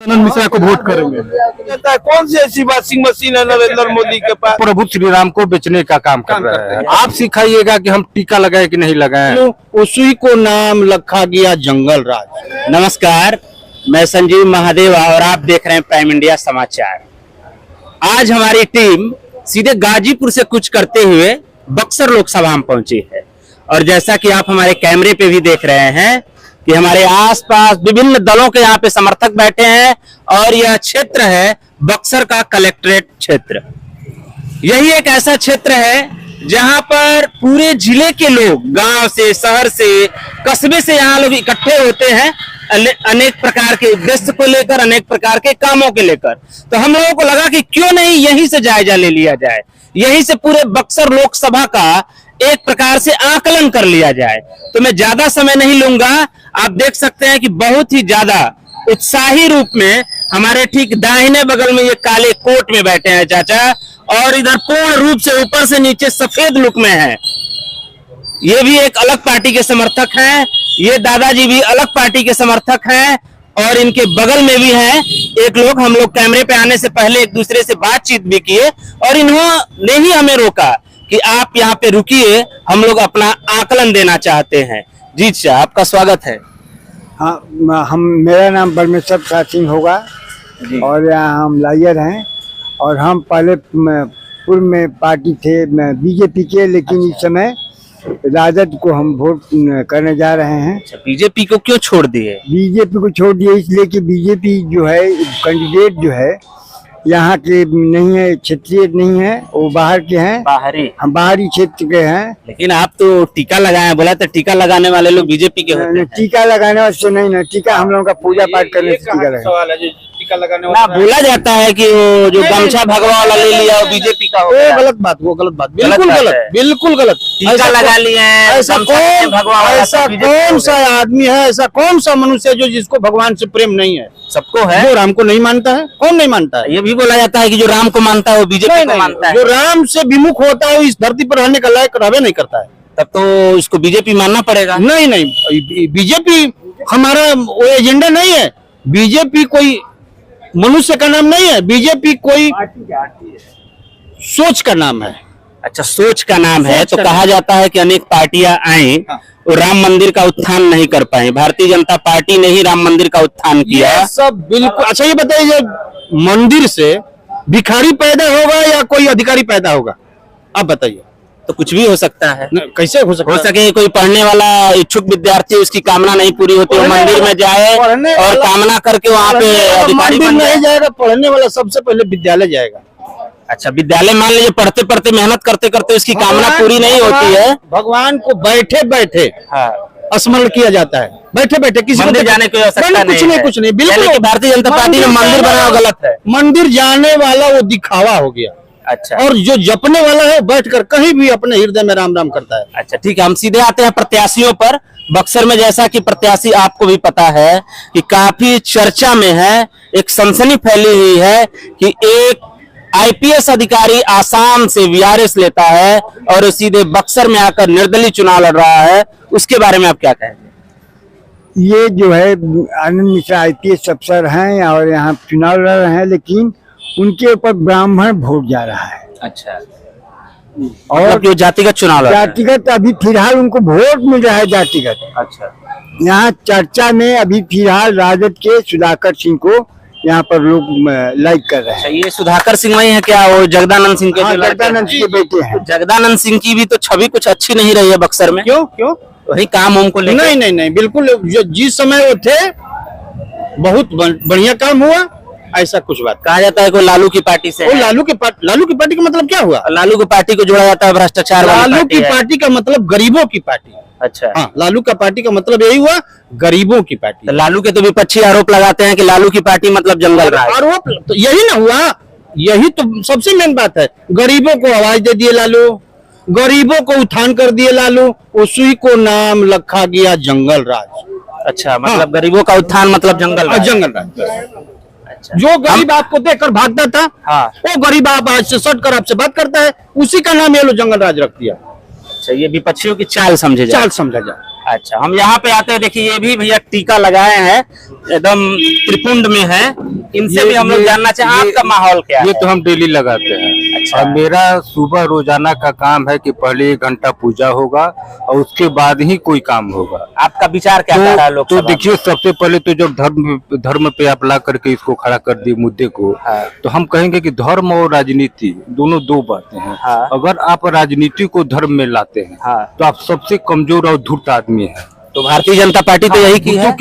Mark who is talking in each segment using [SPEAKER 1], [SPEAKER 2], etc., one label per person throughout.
[SPEAKER 1] आनंद मिश्रा को वोट करेंगे।
[SPEAKER 2] कौन सी ऐसी वॉशिंग मशीन है नरेंद्र मोदी के पास?
[SPEAKER 1] प्रभु श्री राम को बेचने का काम कर रहे हैं। आप सिखाइएगा कि हम टीका लगाए कि नहीं लगाए।
[SPEAKER 3] उसी को नाम रखा गया जंगल राज।
[SPEAKER 4] नमस्कार, मैं संजीव महादेव और आप देख रहे हैं प्राइम इंडिया समाचार। आज हमारी टीम सीधे गाजीपुर से कुछ करते हुए बक्सर लोकसभा में पहुंची है और जैसा कि आप हमारे कैमरे पे भी देख रहे हैं कि हमारे आसपास विभिन्न दलों के यहाँ पे समर्थक बैठे हैं और यह क्षेत्र है बक्सर का कलेक्ट्रेट क्षेत्र। यही एक ऐसा क्षेत्र है जहां पर पूरे जिले के लोग गांव से, शहर से, कस्बे से यहाँ लोग इकट्ठे होते हैं अनेक प्रकार के उद्देश्य को लेकर, अनेक प्रकार के कामों के लेकर। तो हम लोगों को लगा कि क्यों नहीं यहीं से जायजा ले लिया जाए, यहीं से पूरे बक्सर लोकसभा का एक प्रकार से आकलन कर लिया जाए। तो मैं ज्यादा समय नहीं लूंगा। आप देख सकते हैं कि बहुत ही ज्यादा उत्साही रूप में हमारे ठीक दाहिने बगल में ये काले कोट में बैठे हैं चाचा, और इधर पूर्ण रूप से ऊपर से नीचे सफेद लुक में है। ये भी एक अलग पार्टी के समर्थक हैं, ये दादाजी भी अलग पार्टी के समर्थक हैं और इनके बगल में भी हैं एक लोग। हम लोग कैमरे पे आने से पहले एक दूसरे से बातचीत भी किए और इन्होंने ही हमें रोका कि आप यहाँ पे रुकिए, हम लोग अपना आकलन देना चाहते हैं। जी शाह, आपका स्वागत है।
[SPEAKER 3] हाँ, मेरा नाम परमेश्वर प्रसाद सिंह होगा और यहाँ हम लायर हैं और हम पहले पूर्व में पार्टी थे बीजेपी के, लेकिन इस समय राजद को हम वोट करने जा रहे हैं।
[SPEAKER 4] अच्छा, बीजेपी को क्यों छोड़ दिए?
[SPEAKER 3] बीजेपी को छोड़ दिए इसलिए कि बीजेपी जो है कैंडिडेट जो है यहाँ के नहीं है, क्षेत्रीय नहीं है, वो बाहर के हैं, हम बाहरी क्षेत्र के हैं।
[SPEAKER 4] लेकिन आप तो टीका लगाए, बोला तो टीका लगाने वाले लोग बीजेपी के होते हैं।
[SPEAKER 3] टीका लगाने से नहीं ना, टीका हम लोगों का पूजा पाठ करने से टीका लगाने
[SPEAKER 4] ना बोला जाता है कि वो जो गमछा भगवा वाला ले लिया वो बीजेपी का हो गया।
[SPEAKER 3] गलत बात, वो गलत बात, बिल्कुल गलत, बिल्कुल गलत।
[SPEAKER 4] टीका लगा लिए हैं,
[SPEAKER 3] ऐसा कौन सा आदमी है, ऐसा कौन सा मनुष्य है जो जिसको भगवान से प्रेम नहीं है?
[SPEAKER 4] सबको है।
[SPEAKER 3] जो राम को नहीं मानता है, कौन नहीं मानता है?
[SPEAKER 4] ये भी बोला जाता है कि जो राम को मानता है वो बीजेपी को मानता है।
[SPEAKER 3] जो राम से विमुख होता है वो इस धरती पर रहने का लायक रहबे नहीं करता है।
[SPEAKER 4] तब तो इसको बीजेपी मानना पड़ेगा।
[SPEAKER 3] नहीं नहीं, बीजेपी हमारा वो एजेंडा नहीं है। बीजेपी कोई मनुष्य का नाम नहीं है, बीजेपी कोई सोच का नाम है।
[SPEAKER 4] अच्छा, सोच का नाम है। तो कहा जाता है कि अनेक पार्टियां आई और राम मंदिर का उत्थान नहीं कर पाए। भारतीय जनता पार्टी ने ही राम मंदिर का उत्थान किया।
[SPEAKER 3] सब बिल्कुल। अच्छा, ये बताइए, मंदिर से भिखारी पैदा होगा या कोई अधिकारी पैदा होगा? आप बताइए।
[SPEAKER 4] तो कुछ भी हो सकता है।
[SPEAKER 3] कैसे हो सकता है?
[SPEAKER 4] हो सके कोई पढ़ने वाला इच्छुक विद्यार्थी, उसकी कामना नहीं पूरी होती, वो मंदिर में जाए और कामना करके वहाँ पे अधिकारी बन
[SPEAKER 3] नहीं जाएगा। पढ़ने वाला सबसे पहले विद्यालय जाएगा।
[SPEAKER 4] अच्छा, विद्यालय मान लीजिए पढ़ते पढ़ते मेहनत करते करते उसकी कामना पूरी नहीं होती है।
[SPEAKER 3] भगवान को बैठे बैठे स्मरण किया जाता है, बैठे बैठे। किसी को
[SPEAKER 4] जाने की आवश्यकता नहीं,
[SPEAKER 3] कुछ नहीं। बिल्कुल
[SPEAKER 4] भारतीय जनता पार्टी ने मंदिर बनाया गलत है।
[SPEAKER 3] मंदिर जाने वाला वो दिखावा हो गया।
[SPEAKER 4] अच्छा,
[SPEAKER 3] और जो जपने वाला है बैठकर कहीं भी अपने हृदय में राम राम करता है।
[SPEAKER 4] अच्छा ठीक है, हम सीधे आते हैं प्रत्याशियों पर। बक्सर में जैसा कि प्रत्याशी आपको भी पता है कि काफी चर्चा में है, एक सनसनी फैली हुई है कि एक आईपीएस अधिकारी आसाम से वीआरएस लेता है और सीधे बक्सर में आकर निर्दलीय चुनाव लड़ रहा है। उसके बारे में आप क्या कहेंगे?
[SPEAKER 3] ये जो है आनंद मिश्रा आईपीएस अफसर हैं और यहाँ चुनाव लड़ रहे हैं, लेकिन उनके ऊपर ब्राह्मण वोट जा रहा है।
[SPEAKER 4] अच्छा, और जो जातिगत चुनाव,
[SPEAKER 3] जातिगत अभी फिलहाल उनको वोट मिल रहा है जातिगत।
[SPEAKER 4] अच्छा,
[SPEAKER 3] यहाँ चर्चा में अभी फिलहाल राजद के सुधाकर सिंह को यहाँ पर लोग लाइक कर रहे हैं।
[SPEAKER 4] ये सुधाकर सिंह वही है क्या? वो जगदानंद सिंह के?
[SPEAKER 3] जगदानंद सिंह के बेटे हैं।
[SPEAKER 4] जगदानंद सिंह की भी तो छवि कुछ अच्छी नहीं रही है बक्सर में।
[SPEAKER 3] क्यों?
[SPEAKER 4] वही काम उनको लेकर?
[SPEAKER 3] नहीं, बिल्कुल। जो जिस समय वो थे बहुत बढ़िया काम हुआ, ऐसा कुछ बात।
[SPEAKER 4] कहा जाता है कोई लालू की पार्टी से।
[SPEAKER 3] लालू की पार्टी का मतलब क्या हुआ?
[SPEAKER 4] लालू की पार्टी को जोड़ा जाता है भ्रष्टाचार।
[SPEAKER 3] लालू की पार्टी का मतलब गरीबों की पार्टी।
[SPEAKER 4] अच्छा,
[SPEAKER 3] हाँ, लालू का पार्टी का मतलब यही हुआ, गरीबों की पार्टी।
[SPEAKER 4] तो लालू के तो विपक्षी आरोप लगाते हैं कि लालू की पार्टी मतलब जंगल राज।
[SPEAKER 3] आरोप तो यही ना हुआ, यही तो सबसे मेन बात है। गरीबों को आवाज दे दिए लालू, गरीबों को उत्थान कर दिए लालू, उसी को नाम रखा गया जंगल राज।
[SPEAKER 4] अच्छा, मतलब गरीबों का उत्थान मतलब जंगल राज।
[SPEAKER 3] जंगल राज। अच्छा, जो गरीब आपको देखकर भागता था, वो गरीब आप आज से सट कर आपसे बात करता है, उसी का नाम ये लो जंगल राज रख दिया।
[SPEAKER 4] अच्छा, ये विपक्षियों की चाल समझे जाए।
[SPEAKER 2] चाल समझा जाए।
[SPEAKER 4] अच्छा, हम यहाँ पे आते हैं, देखिए ये भी भैया टीका लगाए हैं, एकदम त्रिपुंड में है। इनसे भी हम लोग जानना चाहें आपका माहौल क्या है?
[SPEAKER 1] ये तो हम डेली लगाते हैं।
[SPEAKER 4] अच्छा।
[SPEAKER 1] और मेरा सुबह रोजाना का काम है कि पहले 1 घंटा पूजा होगा और उसके बाद ही कोई काम होगा।
[SPEAKER 4] आपका विचार क्या कह रहा है लोग?
[SPEAKER 1] तो देखिए, सबसे पहले तो जब धर्म पे आप ला करके इसको खड़ा कर दिए मुद्दे को,
[SPEAKER 4] हाँ।
[SPEAKER 1] तो हम कहेंगे कि धर्म और राजनीति दोनों दो बातें हैं।
[SPEAKER 4] हाँ।
[SPEAKER 1] अगर आप राजनीति को धर्म में लाते हैं,
[SPEAKER 4] हाँ।
[SPEAKER 1] तो आप सबसे कमजोर और धूर्त आदमी है।
[SPEAKER 4] तो भारतीय जनता पार्टी तो यही की है।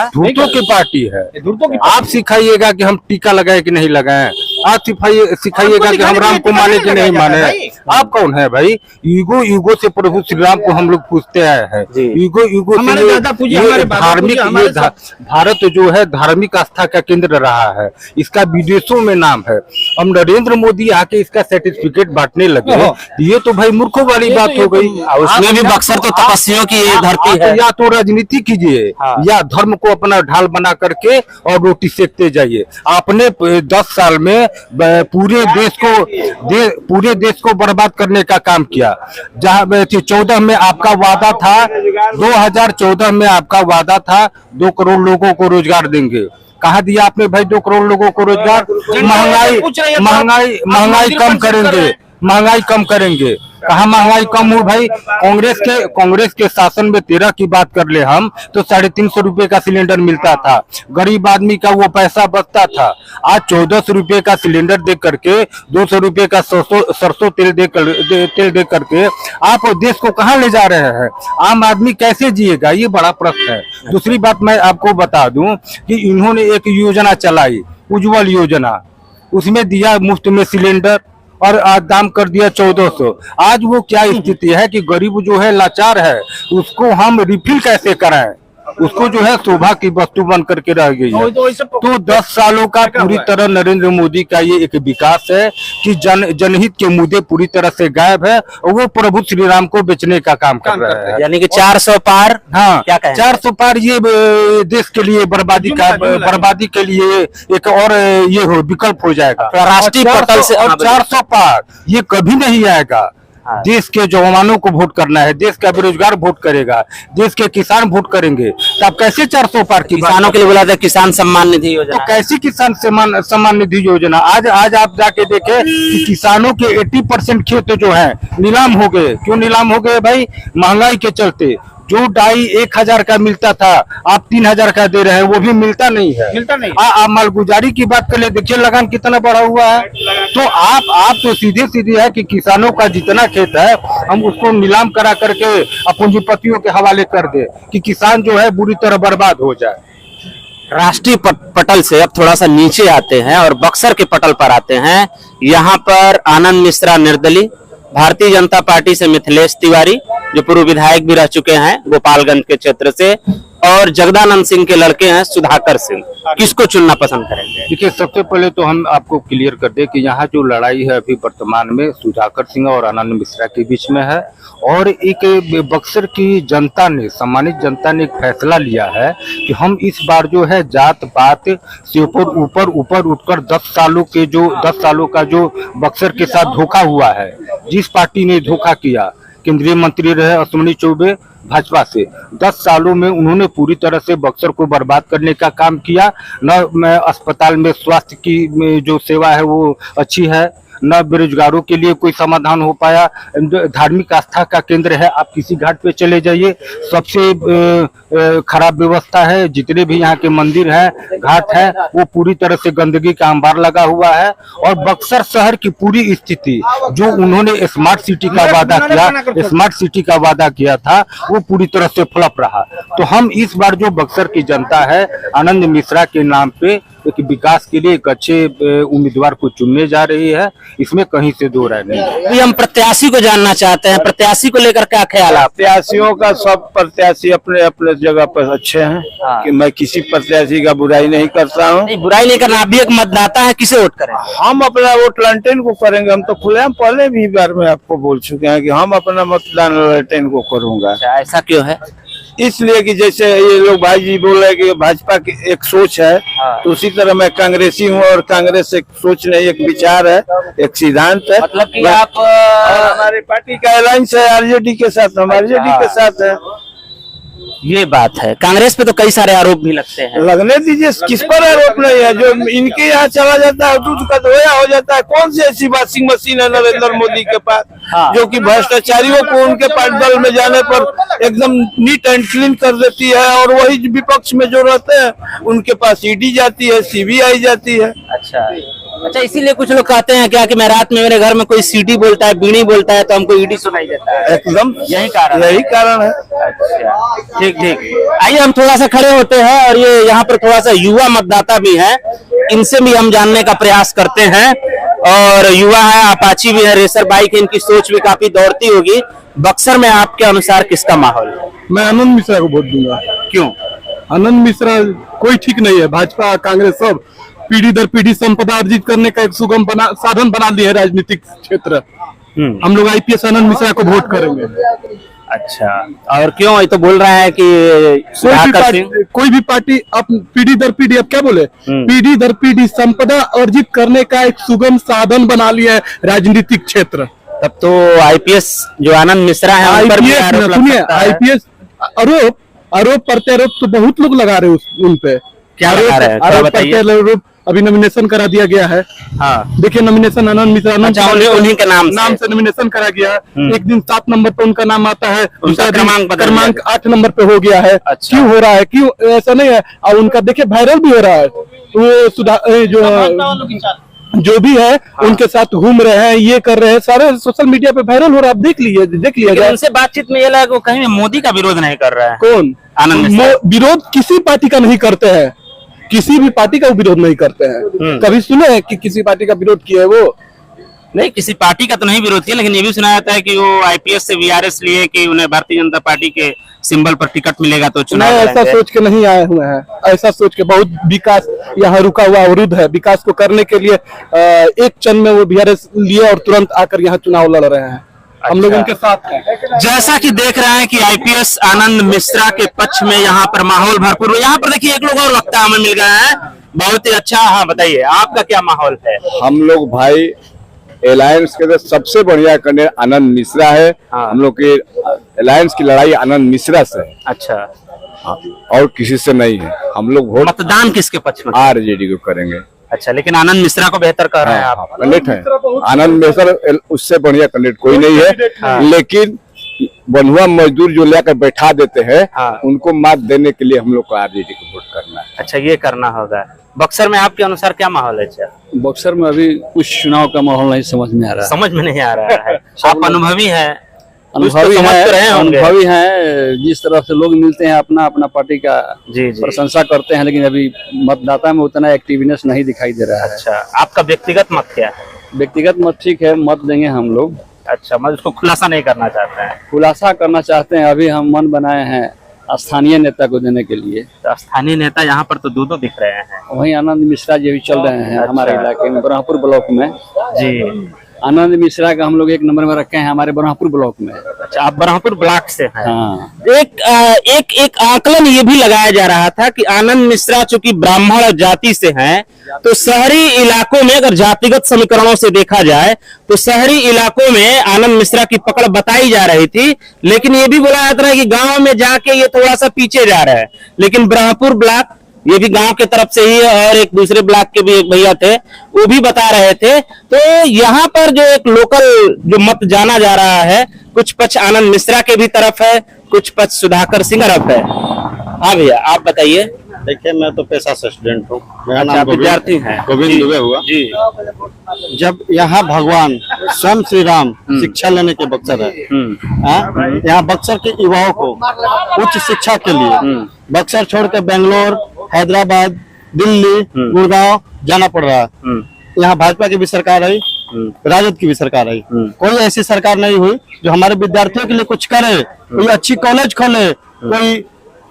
[SPEAKER 1] धूर्तों की पार्टी है, धूर्तों की पार्टी है। आप सिखाइएगा कि हम टीका लगाए कि नहीं लगाए, आप सिखाइएगा कि हम राम को माने कि नहीं माने। आप कौन है भाई? ईगो से प्रभु श्री राम को हम लोग पूछते आए हैं। ईगो से धार्मिक, भारत जो है धार्मिक आस्था का केंद्र रहा है, इसका विदेशों में नाम है। अब नरेंद्र मोदी आके इसका सर्टिफिकेट बांटने लगे, ये तो भाई मूर्खों वाली बात हो गई।
[SPEAKER 4] उसमें भी बक्सर तो तपस्वियों की धरती है।
[SPEAKER 1] या तो राजनीति कीजिए, या धर्म को अपना ढाल बना करके और रोटी सेकते जाइए। आपने 10 साल में पूरे देश को बर्बाद करने का काम किया। जहाँ 14 में आपका वादा था, 2014 में आपका वादा था 2 करोड़ लोगों को रोजगार देंगे। कहा दिया आपने भाई 2 करोड़ लोगों को रोजगार? महंगाई कम करेंगे। कहा महंगाई कम हुई भाई? कांग्रेस के शासन में 13 की बात कर ले हम, तो 350 रुपए का सिलेंडर मिलता था, गरीब आदमी का वो पैसा बचता था। आज 1400 रुपए का सिलेंडर दे करके, 200 रुपए का सरसों तेल दे करके आप देश को कहाँ ले जा रहे हैं? आम आदमी कैसे जिएगा? ये बड़ा प्रश्न है। दूसरी बात मैं आपको बता दूं कि इन्होंने एक योजना चलाई, उज्ज्वल योजना, उसमें दिया मुफ्त में सिलेंडर और आज दाम कर दिया 1400। आज वो क्या स्थिति है कि गरीब जो है लाचार है, उसको हम रिफिल कैसे कराएं? उसको जो है शोभा की वस्तु बन करके रह गई है। तो 10 सालों का पूरी तरह नरेंद्र मोदी का ये एक विकास है कि जनहित के मुद्दे पूरी तरह से गायब है और वो प्रभु श्री राम को बेचने का काम कर रहे हैं।
[SPEAKER 4] यानी कि 400 पार।
[SPEAKER 1] हाँ,
[SPEAKER 4] क्या कहें?
[SPEAKER 1] 400 पार ये देश के लिए बर्बादी के लिए एक और ये विकल्प हो जाएगा
[SPEAKER 4] राष्ट्रीय पटल से।
[SPEAKER 1] और 400 पार ये कभी नहीं आएगा। देश के जवानों को वोट करना है, देश का बेरोजगार वोट करेगा, देश के किसान वोट करेंगे, तो आप कैसे 400 पार की?
[SPEAKER 4] किसानों के लिए बोला था किसान सम्मान निधि योजना।
[SPEAKER 1] तो कैसी किसान सम्मान निधि योजना? आज आप जाके देखें कि किसानों के 80% खेत जो है नीलाम हो गए। क्यों नीलाम हो गए भाई? महंगाई के चलते। जो डाई 1000 का मिलता था, आप 3000 का दे रहे हैं, वो भी मिलता नहीं है। आप मालगुजारी की बात कर ले, देखिए लगान कितना बढ़ा हुआ है। तो आप तो सीधे है कि किसानों का जितना खेत है हम उसको नीलाम करा करके पूंजीपतियों के हवाले कर दे कि किसान जो है बुरी तरह बर्बाद हो जाए।
[SPEAKER 4] राष्ट्रीय पटल से अब थोड़ा सा नीचे आते हैं और बक्सर के पटल पर आते हैं। यहाँ पर आनंद मिश्रा निर्दलीय, भारतीय जनता पार्टी से मिथिलेश तिवारी जो पूर्व विधायक भी रह चुके हैं गोपालगंज के क्षेत्र से, और जगदानंद सिंह के लड़के हैं सुधाकर सिंह। किसको चुनना पसंद करेंगे?
[SPEAKER 1] देखिए, सबसे पहले तो हम आपको क्लियर कर दें कि यहाँ जो लड़ाई है अभी वर्तमान में सुधाकर सिंह और आनंद मिश्रा के बीच में है। और एक बक्सर की जनता ने, सम्मानित जनता ने एक फैसला लिया है कि हम इस बार जो है जात पात से ऊपर उठकर 10 सालों का जो बक्सर के साथ धोखा हुआ है, जिस पार्टी ने धोखा किया, केंद्रीय मंत्री रहे अश्विनी चौबे भाजपा से, 10 सालों में उन्होंने पूरी तरह से बक्सर को बर्बाद करने का काम किया। न अस्पताल में स्वास्थ्य की जो सेवा है वो अच्छी है, न बेरोजगारों के लिए कोई समाधान हो पाया। धार्मिक आस्था का केंद्र है, आप किसी घाट पे चले जाइए, सबसे खराब व्यवस्था है। जितने भी यहाँ के मंदिर हैं, घाट है, वो पूरी तरह से गंदगी का अंबार लगा हुआ है। और बक्सर शहर की पूरी स्थिति, जो उन्होंने स्मार्ट सिटी का वादा किया था, वो पूरी तरह से फ्लॉप रहा। तो हम इस बार जो बक्सर की जनता है, आनंद मिश्रा के नाम पे एक विकास के लिए एक अच्छे उम्मीदवार को चुनने जा रही है, इसमें कहीं से दो राय नहीं।
[SPEAKER 4] अभी हम प्रत्याशी को जानना चाहते हैं, प्रत्याशी को लेकर क्या ख्याल है?
[SPEAKER 2] प्रत्याशियों का, सब प्रत्याशी अपने अपने जगह पर अच्छे हैं। कि मैं किसी प्रत्याशी का बुराई नहीं करता हूँ।
[SPEAKER 4] नहीं, बुराई नहीं करना। आप भी एक मतदाता है, किसे वोट करें?
[SPEAKER 2] हम अपना वोट लालटेन को करेंगे। हम तो खुले, हम पहले भी बार में आपको बोल चुके हैं कि हम अपना मतदान लालटेन को करूंगा।
[SPEAKER 4] ऐसा क्यों है?
[SPEAKER 2] इसलिए कि जैसे ये लोग भाई जी बोल रहे हैं कि भाजपा की एक सोच है, तो उसी तरह मैं कांग्रेसी हूँ और कांग्रेस एक सोच नहीं, एक विचार है, एक सिद्धांत है।
[SPEAKER 4] मतलब कि
[SPEAKER 2] मैं-
[SPEAKER 4] आप
[SPEAKER 2] और हमारी पार्टी का अलायंस है आरजेडी के साथ, हम आरजेडी के साथ है।
[SPEAKER 4] ये बात है, कांग्रेस पे तो कई सारे आरोप भी लगते हैं।
[SPEAKER 2] लगने दीजिए, किस पर आरोप नहीं है। जो इनके यहाँ चला जाता है दूध का धोया हो जाता है। कौन सी ऐसी वॉशिंग मशीन है नरेंद्र मोदी के पास जो कि भ्रष्टाचारियों को उनके पास दल में जाने पर एकदम नीट एंड क्लीन कर देती है, और वही विपक्ष में जो रहते हैं उनके पास ईडी जाती है, सीबीआई जाती है।
[SPEAKER 4] अच्छा, इसीलिए कुछ लोग कहते हैं क्या कि मैं रात में मेरे घर में कोई सीटी बोलता है, बीड़ी बोलता है तो हमको ईडी सुनाई देता है।
[SPEAKER 2] एकदम
[SPEAKER 4] यही कारण
[SPEAKER 2] यही कारण है।
[SPEAKER 4] अच्छा, ठीक ठीक। आइए हम थोड़ा सा खड़े होते हैं और ये यहाँ पर थोड़ा सा युवा मतदाता भी हैं, इनसे भी हम जानने का प्रयास करते हैं। और युवा है, अपाची भी है, रेसर बाइक है, इनकी सोच भी काफी दौड़ती होगी। बक्सर में आपके अनुसार किसका माहौल है?
[SPEAKER 5] मैं आनंद मिश्रा को वोट दूंगा।
[SPEAKER 4] क्यों?
[SPEAKER 5] आनंद मिश्रा कोई ठीक नहीं है। भाजपा कांग्रेस सब पीढ़ी दर पीढ़ी संपदा अर्जित करने का एक सुगम साधन बना दिए है राजनीतिक क्षेत्र। हम लोग आईपीएस आनंद मिश्रा को वोट करेंगे।
[SPEAKER 4] अच्छा, और क्यों? ये तो बोल रहा है कि सुधाकर सिंह
[SPEAKER 5] कोई भी पार्टी अब पीढ़ी दर पीढ़ी, अब क्या बोले, पीढ़ी दर पीढ़ी संपदा अर्जित करने का एक सुगम साधन बना लिया है राजनीतिक क्षेत्र।
[SPEAKER 4] तब तो आईपीएस जो आनंद मिश्रा है उन पर भी आरोप लग
[SPEAKER 5] सुनिए,
[SPEAKER 4] सकता है।
[SPEAKER 5] आईपीएस आरोप प्रत्यारोप तो बहुत लोग लगा रहे हैं उन पे।
[SPEAKER 4] क्या लगा रहे हैं? क्या
[SPEAKER 5] आरोप
[SPEAKER 4] बताइए।
[SPEAKER 5] प्रत्यारोप अभी नॉमिनेशन करा दिया गया है।
[SPEAKER 4] हाँ,
[SPEAKER 5] देखिए नॉमिनेशन आनंद मिश्रा
[SPEAKER 4] अच्छा, उन्हीं के नाम से।
[SPEAKER 5] नॉमिनेशन करा गया है। एक दिन 7 नंबर पे उनका नाम आता है,
[SPEAKER 4] उनका
[SPEAKER 5] दूसरा दिन
[SPEAKER 4] क्रमांक बदल
[SPEAKER 5] क्रमांक
[SPEAKER 4] गया।
[SPEAKER 5] 8 नंबर पे हो गया है।
[SPEAKER 4] अच्छा।
[SPEAKER 5] क्यों हो रहा है? क्यों ऐसा नहीं है? और उनका देखिए वायरल भी हो रहा है। वो जो भी है उनके साथ घूम रहे हैं, ये कर रहे हैं, सारे सोशल मीडिया पे वायरल हो रहा है। आप देख लिया
[SPEAKER 4] लेकिन
[SPEAKER 5] जाए।
[SPEAKER 4] उनसे बातचीत में ये लगा कि वो कहीं मोदी का विरोध नहीं कर रहा है।
[SPEAKER 5] कौन?
[SPEAKER 4] आनंद मिश्रा।
[SPEAKER 5] विरोध किसी पार्टी का नहीं करते हैं, किसी भी पार्टी का विरोध नहीं करते हैं। कभी सुने हैं कि किसी पार्टी का विरोध किया है वो?
[SPEAKER 4] नहीं, किसी पार्टी का तो नहीं विरोध किया, लेकिन ये भी सुना जाता है कि वो आईपीएस से वीआरएस लिए कि उन्हें भारतीय जनता पार्टी के सिंबल पर टिकट मिलेगा तो चुनाव
[SPEAKER 5] नहीं, ऐसा
[SPEAKER 4] लड़ेंगे।
[SPEAKER 5] सोच के नहीं आए हुए हैं। ऐसा सोच के बहुत विकास यहाँ रुका हुआ अवरुद्ध है। विकास को करने के लिए एक क्षण में वो वीआरएस लिए और तुरंत आकर यहाँ चुनाव लड़ रहे हैं। हम लोग उनके साथ हैं।
[SPEAKER 4] जैसा कि देख रहे हैं कि आईपीएस आनंद मिश्रा के पक्ष में यहाँ पर माहौल भरपूर है। यहाँ पर देखिए एक लोग और वक्ता हमें मिल गया है, बहुत ही अच्छा। हाँ, बताइए आपका क्या माहौल है?
[SPEAKER 6] हम लोग भाई अलायंस के सबसे बढ़िया कैंडिडेट आनंद मिश्रा है।
[SPEAKER 4] हाँ।
[SPEAKER 6] हम लोग की अलायंस की लड़ाई आनंद मिश्रा से है,
[SPEAKER 4] अच्छा,
[SPEAKER 6] और किसी से नहीं है। हम लोग वोट
[SPEAKER 4] मतदान किसके पक्ष में?
[SPEAKER 6] आरजेडी को करेंगे।
[SPEAKER 4] अच्छा, लेकिन आनंद मिश्रा को बेहतर कह रहे हैं आप।
[SPEAKER 6] कैंडिडेट है आनंद मिश्रा, उससे बढ़िया कैंडिडेट कोई नहीं है। लेकिन बंधुआ मजदूर जो लेकर बैठा देते हैं,
[SPEAKER 4] हाँ।
[SPEAKER 6] उनको मात देने के लिए हम लोग को आरजेडी को वोट करना है।
[SPEAKER 4] अच्छा, ये करना होगा। बक्सर में आपके अनुसार क्या माहौल है? अच्छा,
[SPEAKER 7] बक्सर में अभी कुछ चुनाव का माहौल नहीं समझ में आ रहा है।
[SPEAKER 4] समझ में नहीं आ रहा है। आप अनुभवी हैं,
[SPEAKER 7] अनुभवी
[SPEAKER 4] समझ तो रहे होंगे।
[SPEAKER 7] अनुभवी हैं। जिस तरह से लोग मिलते हैं अपना अपना पार्टी का
[SPEAKER 4] जी जी।
[SPEAKER 7] प्रशंसा करते हैं, लेकिन अभी मतदाता में उतना एक्टिवनेस नहीं दिखाई दे रहा है।
[SPEAKER 4] अच्छा, आपका व्यक्तिगत मत क्या है?
[SPEAKER 7] व्यक्तिगत मत ठीक है, मत देंगे हम लोग।
[SPEAKER 4] अच्छा, मैं उसको खुलासा नहीं करना चाहते हैं।
[SPEAKER 7] खुलासा करना चाहते हैं। अभी हम मन बनाए हैं स्थानीय नेता को देने के लिए।
[SPEAKER 4] तो स्थानीय नेता यहाँ पर तो दो दिख रहे हैं।
[SPEAKER 7] वहीं आनंद मिश्रा जी भी चल रहे हैं हमारे इलाके में, ब्रह्मपुर ब्लॉक में।
[SPEAKER 4] जी,
[SPEAKER 7] आनंद मिश्रा का हम लोग 1 नंबर में रखे हैं हमारे ब्रह्मपुर ब्लॉक में।
[SPEAKER 4] अच्छा, आप ब्रह्मपुर ब्लॉक से हैं।
[SPEAKER 7] हाँ,
[SPEAKER 4] एक आकलन ये भी लगाया जा रहा था कि आनंद मिश्रा चूंकि ब्राह्मण जाति से हैं, तो शहरी इलाकों में अगर जातिगत समीकरणों से देखा जाए तो शहरी इलाकों में आनंद मिश्रा की पकड़ बताई जा रही थी, लेकिन ये भी बोला जाता है कि गांव में जाके ये थोड़ा सा पीछे जा रहा है। लेकिन ब्रह्मपुर ब्लॉक ये भी गांव के तरफ से ही, और एक दूसरे ब्लॉक के भी एक भैया थे वो भी बता रहे थे। तो यहाँ पर जो एक लोकल जो मत जाना जा रहा है, कुछ पक्ष आनंद मिश्रा के भी तरफ है, कुछ पक्ष सुधाकर सिंह तरफ है। हाँ भैया, आप बताइए।
[SPEAKER 8] देखिए, मैं तो पेशा से स्टूडेंट हूँ। मेरा
[SPEAKER 4] अच्छा,
[SPEAKER 8] नाम
[SPEAKER 4] विद्यार्थी हैं।
[SPEAKER 8] गोविंद दुबे हुआ
[SPEAKER 4] जी।
[SPEAKER 8] जब यहाँ भगवान स्वयं श्री राम शिक्षा लेने के बक्सर है, हाँ? यहाँ बक्सर के युवाओं को उच्च शिक्षा के लिए बक्सर छोड़ के बेंगलोर, हैदराबाद, दिल्ली, गुड़गांव जाना पड़ रहा है। यहाँ भाजपा की भी सरकार आई, राजद की भी सरकार आई, कोई ऐसी सरकार नहीं हुई जो हमारे विद्यार्थियों के लिए कुछ करे। कोई अच्छी कॉलेज खोले, कोई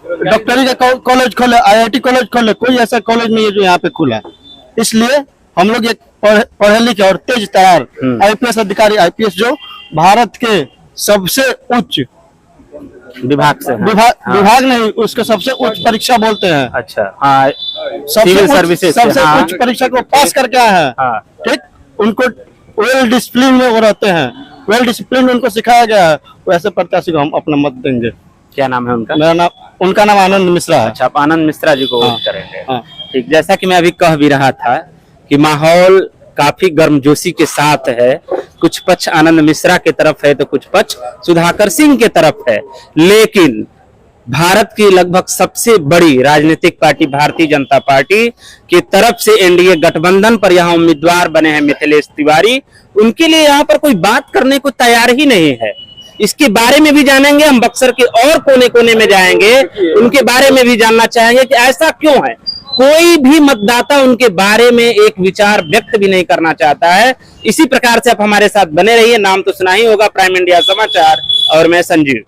[SPEAKER 8] डॉक्टरी का कॉलेज खोले, आईआईटी कॉलेज खोले, कोई ऐसा कॉलेज नहीं है जो यहाँ पे खुला है। इसलिए हम लोग एक पढ़े लिखे और तेज तरार आईपीएस अधिकारी, आईपीएस जो भारत के सबसे उच्च
[SPEAKER 4] विभाग से हैं।
[SPEAKER 8] विभाग नहीं, उसको सबसे उच्च परीक्षा बोलते हैं।
[SPEAKER 4] अच्छा हाँ, सिविल सर्विसेज
[SPEAKER 8] सबसे उच्च परीक्षा को पास करके आए हैं।
[SPEAKER 4] हाँ।
[SPEAKER 8] ठीक, उनको वेल डिसिप्लिन में वो रहते हैं, वेल डिसिप्लिन उनको सिखाया गया है, वैसे प्रत्याशी को हम अपना मत देंगे।
[SPEAKER 4] क्या नाम है उनका?
[SPEAKER 8] उनका नाम आनंद मिश्रा है।
[SPEAKER 4] अच्छा, आप आनंद मिश्रा जी को
[SPEAKER 8] हाँ।
[SPEAKER 4] वोट करेंगे।
[SPEAKER 8] हाँ।
[SPEAKER 4] ठीक, जैसा कि मैं अभी कह भी रहा था कि माहौल काफी गर्मजोशी के साथ है। कुछ पक्ष आनंद मिश्रा के तरफ है तो कुछ पक्ष सुधाकर सिंह के तरफ है, लेकिन भारत की लगभग सबसे बड़ी राजनीतिक पार्टी भारतीय जनता पार्टी की तरफ से एनडीए गठबंधन पर यहाँ उम्मीदवार बने हैं मिथिलेश तिवारी, उनके लिए यहाँ पर कोई बात करने को तैयार ही नहीं है। इसके बारे में भी जानेंगे हम, बक्सर के और कोने कोने में जाएंगे, उनके बारे में भी जानना चाहेंगे कि ऐसा क्यों है। कोई भी मतदाता उनके बारे में एक विचार व्यक्त भी नहीं करना चाहता है। इसी प्रकार से आप हमारे साथ बने रहिए। नाम तो सुना ही होगा, प्राइम इंडिया समाचार, और मैं संजीव।